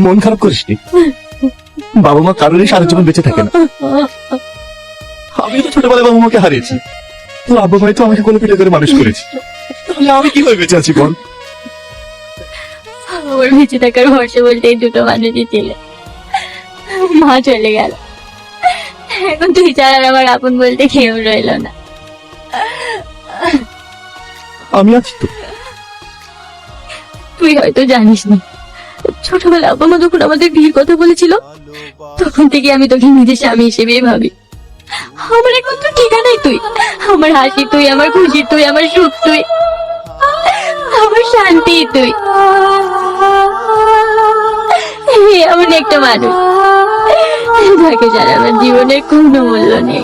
মন খারাপ করিস নি, বাবা মা কারোরই সারা জীবন বেঁচে থাকে না। আমি তো ছোটবেলায় বাবা মাকে হারিয়েছি, তোর আব্বা ভাই তো আমাকে কোলে পিঠে করে মানুষ করেছে, তাহলে আমি কিভাবে বেঁচে আছি বল? ওর বেঁচে থাকার ভরসা বলতে এই দুটো মানুষই ছিল। মা চলে গেল, এখন তুই ছাড়া আর আমার আপন বলতে কেউ রইল না। আমি আছি তো। তুই হয়তো জানিস না, ছোটবেলা আব্বা মা যখন আমাদের বিয়ের কথা বলেছিল, তখন থেকে আমি তোকে নিজের স্বামী হিসেবেই ভাবি। আমার একমাত্র ঠিকানাই তুই, আমার হাসি তুই, আমার খুশি তুই, আমার সুখ তুই, আমার শান্তি তুই। এমন একটা মানুষ যাকে ছাড়া আমার জীবনের কোনো মূল্য নেই।